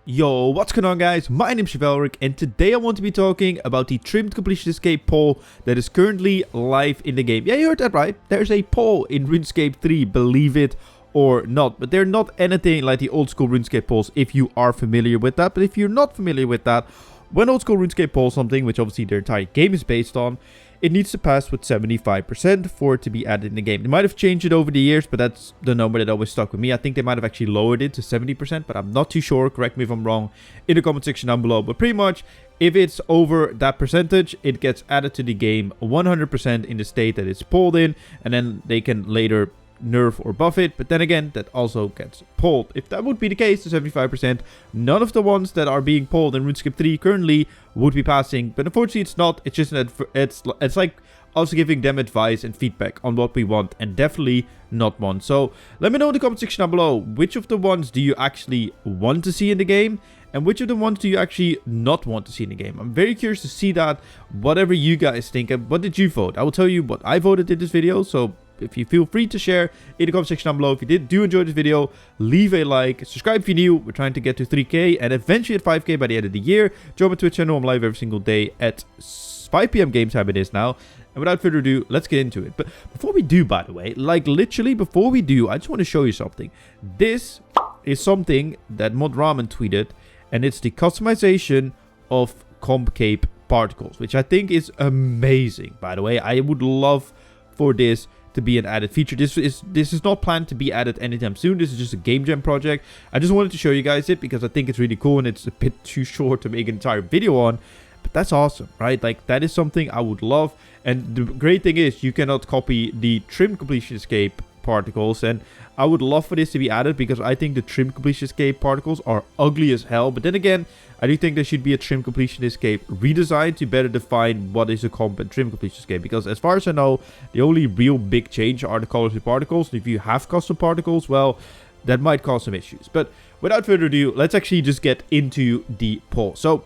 Yo, what's going on guys? My name is Valric and today I want to be talking about the trimmed Completionist poll that is currently live in the game. Yeah, you heard that right. There's a poll in Runescape 3, believe it or not. But they're not anything like the old school Runescape polls if you are familiar with that. But if you're not familiar with that, when old school Runescape polls something, which obviously their entire game is based on, it needs to pass with 75% for it to be added in the game. They might have changed it over the years, but that's the number that always stuck with me. I think they might have actually lowered it to 70%, but I'm not too sure. Correct me if I'm wrong in the comment section down below. But pretty much, if it's over that percentage, it gets added to the game 100% in the state that it's pulled in, and then they can later nerf or buff it. But then again, that also gets pulled. If that would be the case, the 75%, none of the ones that are being pulled in RuneScape 3 currently would be passing. But unfortunately, it's not. It's just it's like us giving them advice and feedback on what we want, and definitely not one. So let me know in the comment section down below, which of the ones do you actually want to see in the game, and which of the ones do you actually not want to see in the game? I'm very curious to see that, whatever you guys think. And what did you vote? I will tell you what I voted in this video, so if you feel free to share in the comment section down below. If you do enjoy this video, leave a like, subscribe if you're new. We're trying to get to 3k and eventually at 5k by the end of the year. Join my Twitch channel. I'm live every single day at 5 p.m. game time it is now. And without further ado, let's get into it. But before we do, by the way, like literally before we do, I just want to show you something. This is something that Mod Ramen tweeted, and it's the customization of Compcape particles, which I think is amazing. By the way, I would love for this to be an added feature. This is not planned to be added anytime soon. This is just a game jam project. I just wanted to show you guys it because I think it's really cool, and it's a bit too short to make an entire video on. But that's awesome, right? Like, that is something I would love. And the great thing is you cannot copy the trim Completionist particles, and I would love for this to be added because I think the trim Completionist particles are ugly as hell. But then again, I do think there should be a trim Completionist redesign to better define what is a comp and trim Completionist, because as far as I know, the only real big change are the colors of particles. And if you have custom particles, well, that might cause some issues. But without further ado, let's actually just get into the poll. So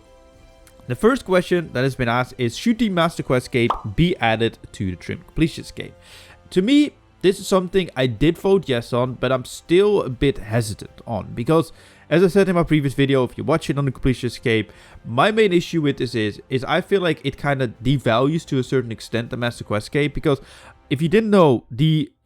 the first question that has been asked is, should the Master Quest Cape be added to the trim Completionist? To me, this is something I did vote yes on, but I'm still a bit hesitant on, because as I said in my previous video, if you watch it on the Completionist, my main issue with this is I feel like it kind of devalues to a certain extent the Master Quest Cape, because if you didn't know,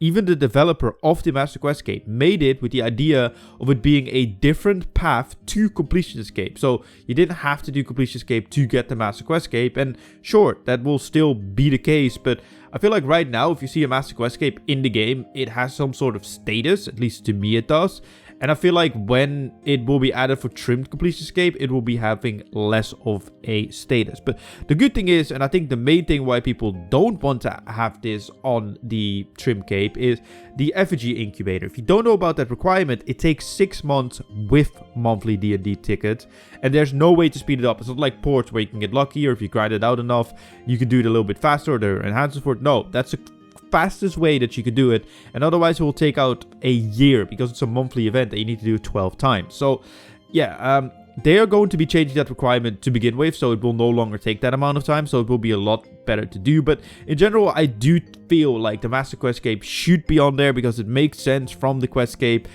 even the developer of the Master Quest Cape made it with the idea of it being a different path to Completionist. So you didn't have to do Completionist to get the Master Quest Cape, and sure, that will still be the case, but I feel like right now, if you see a Master Quest Cape in the game, it has some sort of status, at least to me it does. And I feel like when it will be added for trimmed Completionist, it will be having less of a status. But the good thing is, and I think the main thing why people don't want to have this on the trim cape, is the effigy incubator. If you don't know about that requirement, it takes 6 months with monthly D&D tickets, and there's no way to speed it up. It's not like ports where you can get lucky, or if you grind it out enough, you can do it a little bit faster, or there are enhancements for it. No, that's a fastest way that you could do it, and otherwise it will take out a year because it's a monthly event that you need to do 12 times. So yeah, they are going to be changing that requirement to begin with, so it will no longer take that amount of time, so it will be a lot better to do. But in general, I do feel like the Master Quest Cape should be on there because it makes sense from the Quest Cape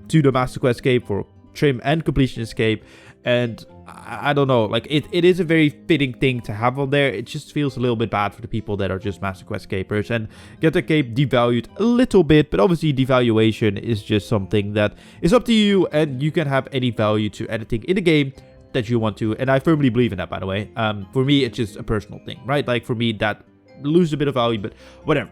to the Master Quest Cape for trim and Completionist Cape. And I don't know, like it is a very fitting thing to have on there. It just feels a little bit bad for the people that are just Master Quest capers and get the cape devalued a little bit. But obviously devaluation is just something that is up to you, and you can have any value to anything in the game that you want to. And I firmly believe in that, by the way. For me, it's just a personal thing, right? Like for me, that loses a bit of value, but whatever.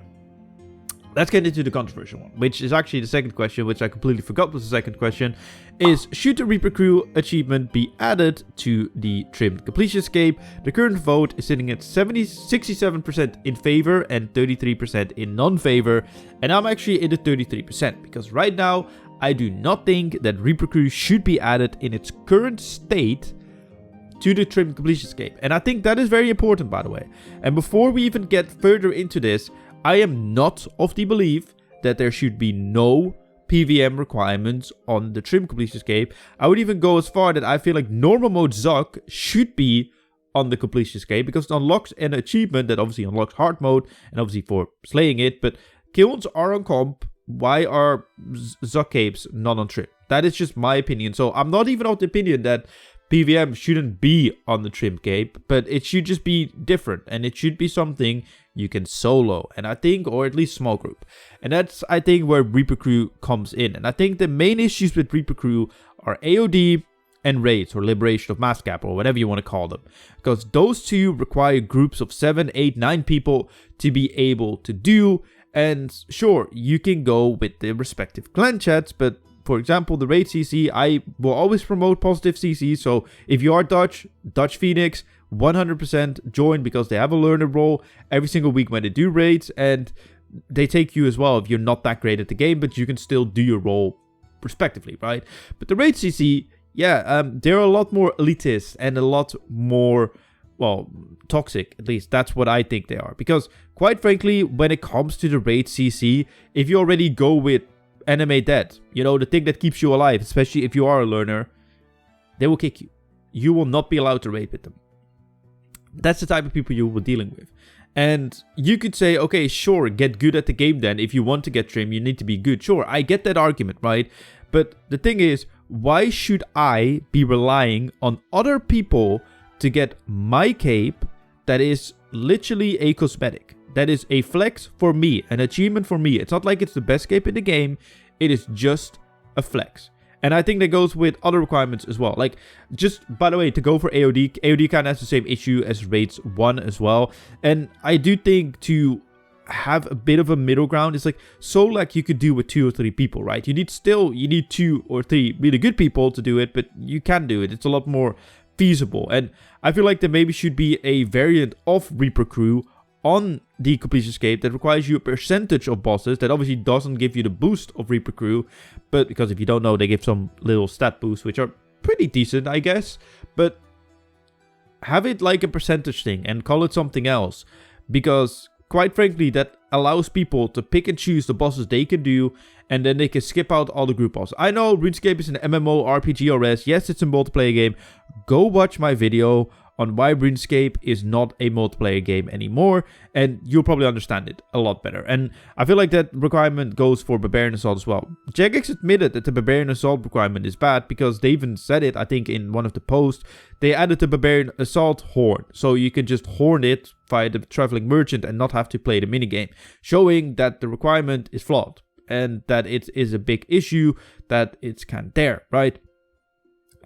Let's get into the controversial one, which is actually the second question, which I completely forgot was the second question, is should the Reaper Crew achievement be added to the trimmed Completionist Cape? The current vote is sitting at 67% in favor and 33% in non-favor, and I'm actually in the 33% because right now I do not think that Reaper Crew should be added in its current state to the trimmed Completionist Cape. And I think that is very important, by the way. And before we even get further into this, I am not of the belief that there should be no PVM requirements on the trim Completionist Cape. I would even go as far that I feel like normal mode Zuck should be on the Completionist Cape because it unlocks an achievement that obviously unlocks hard mode and obviously for slaying it. But kills are on comp, why are Zucapes not on trim? That is just my opinion. So I'm not even of the opinion that PVM shouldn't be on the trim cape, but it should just be different, and it should be something you can solo, and I think, or at least small group. And that's, I think, where Reaper Crew comes in. And I think the main issues with Reaper Crew are AOD and raids, or liberation of mass cap, or whatever you want to call them, because those two require groups of 7, 8, 9 people to be able to do. And sure, you can go with the respective clan chats, but for example, the raid CC, I will always promote positive CC. So if you are Dutch Phoenix, 100% join, because they have a learner role every single week when they do raids, and they take you as well if you're not that great at the game, but you can still do your role respectively, right? But the raid CC, yeah, they're a lot more elitist and a lot more, well, toxic. At least that's what I think they are, because quite frankly, when it comes to the raid CC, if you already go with enemy dead, you know, the thing that keeps you alive, especially if you are a learner, they will kick you. You will not be allowed to raid with them. That's the type of people you will be dealing with. And you could say, okay, sure, get good at the game then. If you want to get trim, you need to be good. Sure, I get that argument, right? But the thing is, why should I be relying on other people to get my cape that is literally a cosmetic? That is a flex for me, an achievement for me. It's not like it's the best cape in the game. It is just a flex. And I think that goes with other requirements as well. Like, just, by the way, to go for AOD, AOD kind of has the same issue as raids 1 as well. And I do think to have a bit of a middle ground, it's like, so like you could do with 2 or 3 people, right? You need 2 or 3 really good people to do it, but you can do it. It's a lot more feasible. And I feel like there maybe should be a variant of Reaper Crew on the Completionist that requires you a percentage of bosses that obviously doesn't give you the boost of Reaper Crew, but because if you don't know, they give some little stat boosts which are pretty decent, I guess, but have it like a percentage thing and call it something else, because quite frankly that allows people to pick and choose the bosses they can do, and then they can skip out all the group bosses. I know RuneScape is an MMO RPG RS, yes, it's a multiplayer game. Go watch my video on why RuneScape is not a multiplayer game anymore, and you'll probably understand it a lot better. And I feel like that requirement goes for Barbarian Assault as well. Jagex admitted that the Barbarian Assault requirement is bad, because they even said it, I think, in one of the posts. They added the Barbarian Assault horn, so you can just horn it via the Traveling Merchant and not have to play the minigame, showing that the requirement is flawed, and that it is a big issue, that it's kind of there, right?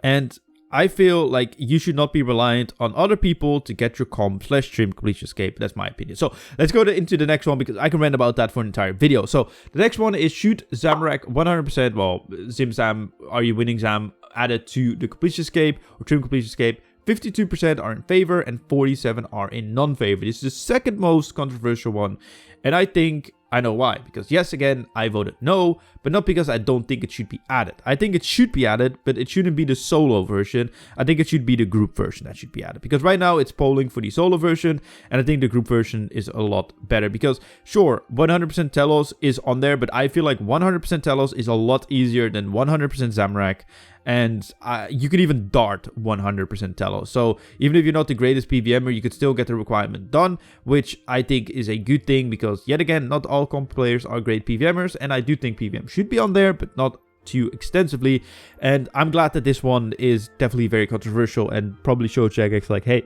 And I feel like you should not be reliant on other people to get your comp/trim Completionist. That's my opinion. So let's go into the next one, because I can rant about that for an entire video. So the next one is shoot Zamorak 100%. Well, Zam, are you winning Zam added to the Completionist or trim Completionist. 52% are in favor and 47 are in non-favor. This is the second most controversial one. And I think I know why. Because yes, again, I voted no, but not because I don't think it should be added. I think it should be added, but it shouldn't be the solo version. I think it should be the group version that should be added. Because right now it's polling for the solo version, and I think the group version is a lot better. Because sure, 100% Telos is on there, but I feel like 100% Telos is a lot easier than 100% Zamorak. And you could even dart 100% Telos. So even if you're not the greatest PVMer, you could still get the requirement done, which I think is a good thing, because yet again, not all comp players are great PVMers, and I do think PVM should be on there, but not too extensively. And I'm glad that this one is definitely very controversial and probably shows Jagex like, hey,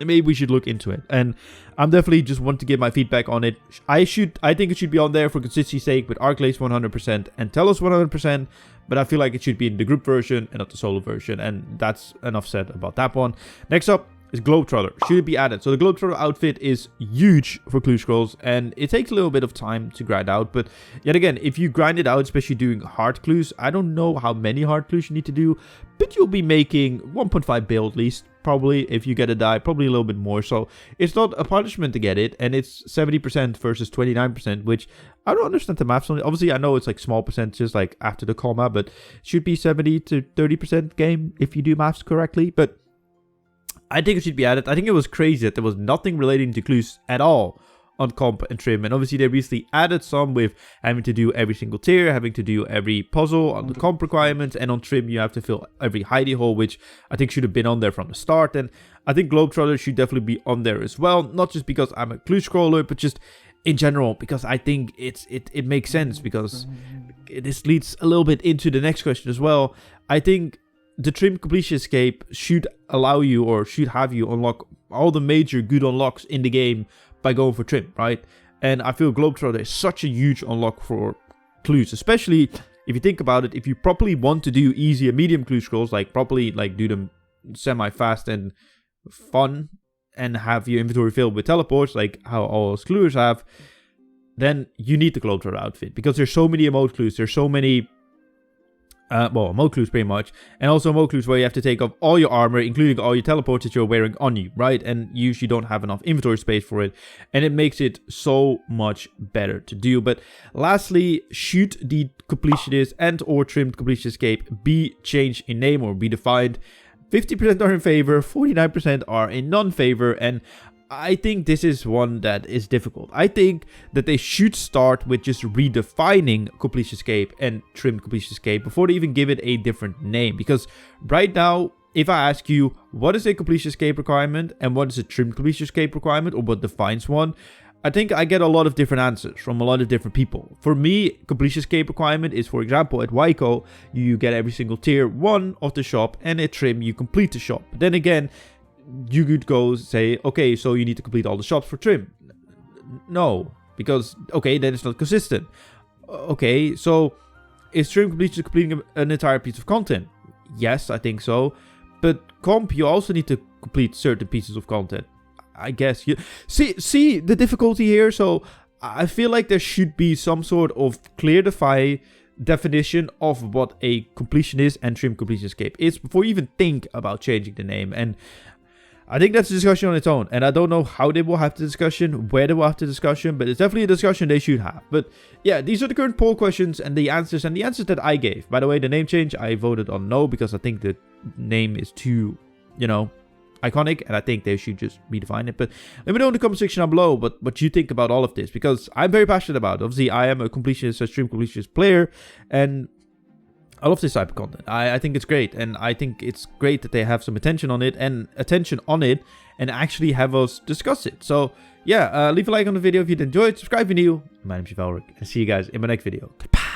maybe we should look into it. And I'm definitely just want to give my feedback on it. I think it should be on there for consistency's sake with Arclays 100% and Telos 100%, but I feel like it should be in the group version and not the solo version, and that's enough said about that one. Next up is Globetrotter. Should it be added? So the Globetrotter outfit is huge for clue scrolls, and it takes a little bit of time to grind out, but yet again, if you grind it out, especially doing hard clues, I don't know how many hard clues you need to do, but you'll be making 1.5 bill at least, probably, if you get a die, probably a little bit more. So it's not a punishment to get it, and it's 70% versus 29%, which I don't understand the maths on it. Obviously, I know it's like small percentages, like after the comma, but it should be 70 to 30% game if you do maths correctly. But I think it should be added. I think it was crazy that there was nothing relating to clues at all on comp and trim. And obviously they recently added some with having to do every single tier, having to do every puzzle on the comp requirements, and on trim you have to fill every hidey hole, which I think should have been on there from the start. And I think Globetrotter should definitely be on there as well, not just because I'm a clue scroller, but just in general, because I think it makes sense, because this leads a little bit into the next question as well. I think the trim completion escape should allow you, or should have you unlock all the major good unlocks in the game by going for trim, right? And I feel Globetrotter is such a huge unlock for clues, especially if you think about it. If you properly want to do easy and medium clue scrolls, like properly like do them semi-fast and fun, and have your inventory filled with teleports like how all clues have, then you need the Globetrotter outfit, because there's so many emote clues, there's so many emote clues pretty much, and also emote clues where you have to take off all your armor, including all your teleports that you're wearing on you, right? And you usually don't have enough inventory space for it, and it makes it so much better to do. But lastly, should the Completionist and or trimmed Completion Escape be changed in name or be defined? 50% are in favor, 49% are in non-favor, and I think this is one that is difficult. I think that they should start with just redefining Completion Escape and trimmed Completion Escape before they even give it a different name. Because right now, if I ask you what is a Completion Escape requirement and what is a trimmed Completion Escape requirement, or what defines one, I think I get a lot of different answers from a lot of different people. For me, Completion Escape requirement is, for example, at Wyco, you get every single tier 1 of the shop, and at trim, you complete the shop. But then again, you could go say, okay, so you need to complete all the shops for trim. No, because, okay, then it's not consistent. Okay, so is trim completing an entire piece of content? Yes, I think so. But comp, you also need to complete certain pieces of content. I guess you see the difficulty here. So I feel like there should be some sort of clear definition of what a completionist and trim Completion Escape is before you even think about changing the name. And I think that's a discussion on its own, and I don't know how they will have the discussion, where they will have the discussion, but it's definitely a discussion they should have. But yeah, these are the current poll questions and the answers that I gave. By the way, the name change, I voted on no, because I think the name is too, iconic, and I think they should just redefine it. But let me know in the comment section down below what you think about all of this, because I'm very passionate about it. Obviously, I am a completionist, a stream completionist player, and I love this type of content. I think it's great, and I think it's great that they have some attention on it, and actually have us discuss it. So yeah, leave a like on the video if you did enjoy it, subscribe if you're new. My name's Zamorak, and see you guys in my next video. Goodbye.